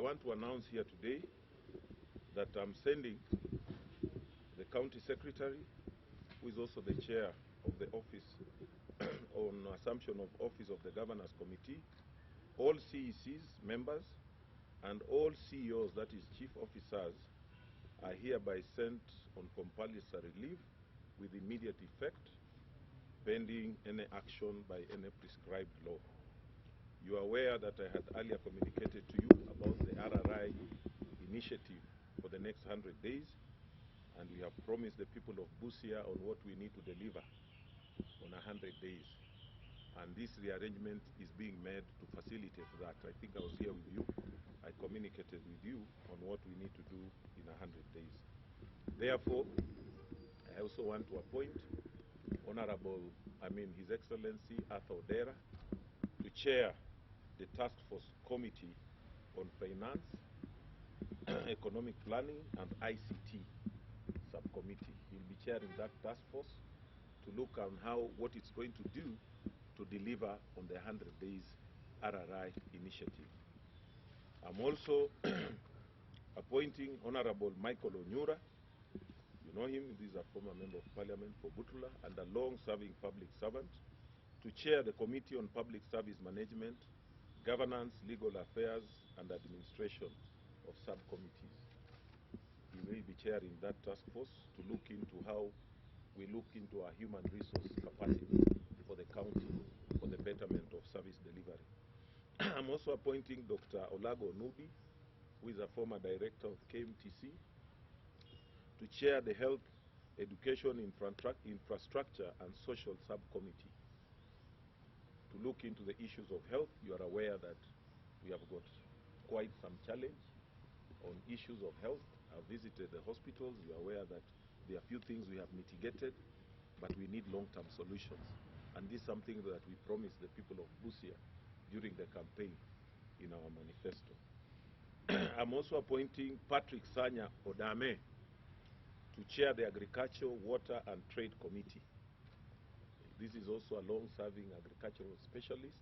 want to announce here today that I'm sending the county secretary, who is also the chair of the office on assumption of office of the governors committee, all CECs members and all CEOs, that is chief officers, are hereby sent on compulsory leave with immediate effect, pending any action by any prescribed law. You are aware that I had earlier communicated to you about the RRI initiative for the next 100 days, and we have promised the people of Busia on what we need to deliver on 100 days. And this rearrangement is being made to facilitate that. I think I was here with you. I communicated with you on what we need to do in 100 days. Therefore, I also want to appoint His Excellency Arthur Odera to chair the Task Force Committee on Finance, Economic Planning and ICT subcommittee. He'll be chairing that task force to look on what it's going to do to deliver on the 100 days RRI initiative. I'm also appointing Honorable Michael Onyura. You know him, he's a former member of parliament for Butula and a long-serving public servant, to chair the Committee on Public Service Management, Governance, Legal Affairs and Administration of subcommittees. He will be chairing that task force to look into how we look into our human resource capacity for the county for the betterment of service delivery. I'm also appointing Dr. Olago Nubi, who is a former director of KMTC, to chair the Health, Education, Infrastructure and Social Subcommittee to look into the issues of health. You are aware that we have got quite some challenge on issues of health. I've visited the hospitals. You are aware that there are few things we have mitigated, but we need long-term solutions. And this is something that we promised the people of Busia during the campaign in our manifesto. I'm also appointing Patrick Sanya Odame to chair the Agriculture, Water and Trade Committee. This is also a long-serving agricultural specialist,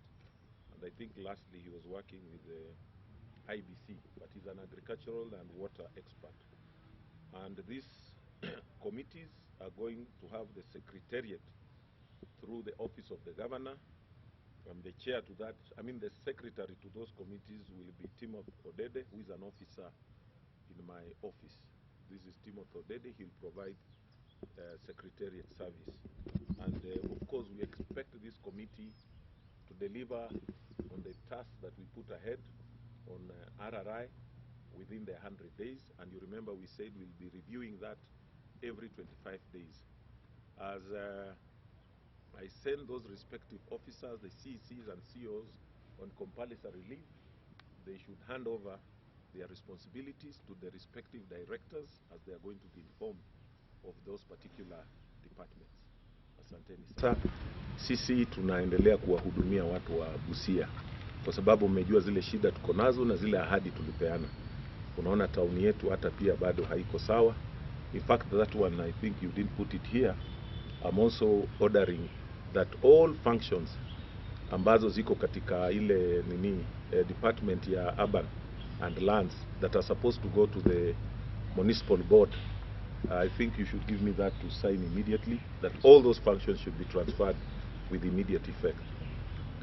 and I think lastly he was working with the IBC, but he's an agricultural and water expert. And these committees are going to have the secretariat through the office of the governor. The chair to that, the secretary to those committees will be Timothy Odede, who is an officer in my office. This is Timothy Odede. He'll provide secretariat service. And of course, we expect this committee to deliver on the tasks that we put ahead on RRI within the 100 days. And you remember we said we'll be reviewing that every 25 days. As I send those respective officers, the CECs and CEOs, on compulsory leave, they should hand over their responsibilities to the respective directors as they are going to be informed of those particular departments. Asanteni sana. Sisi tunaendelea kuwahudumia watu wa Busia kwa sababu mmejua zile shida tuko nazo na zile ahadi tulipeana. Unaona tauni yetu hata pia bado haiko sawa. In fact, that one I think you didn't put it here. I'm also ordering that all functions ambazo ziko katika ile department ya urban and lands that are supposed to go to the municipal board, I think you should give me that to sign immediately, that all those functions should be transferred with immediate effect.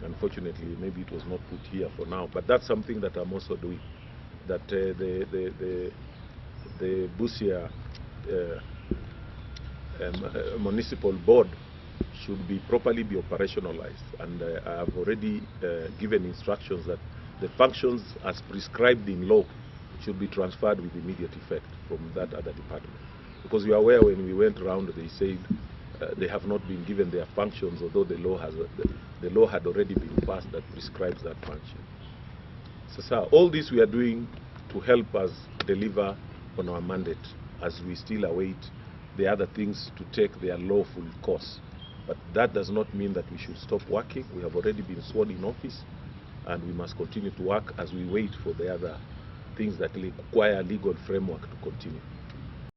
Unfortunately, maybe it was not put here for now, but that's something that I'm also doing. That the Busia municipal board should be properly operationalized, and I have already given instructions that the functions as prescribed in law should be transferred with immediate effect from that other department. Because you are aware when we went around, they said they have not been given their functions, although the law had already been passed that prescribes that function. So all this we are doing to help us deliver on our mandate as we still await the other things to take their lawful course. But that does not mean that we should stop working. We have already been sworn in office, and we must continue to work as we wait for the other things that require legal framework to continue.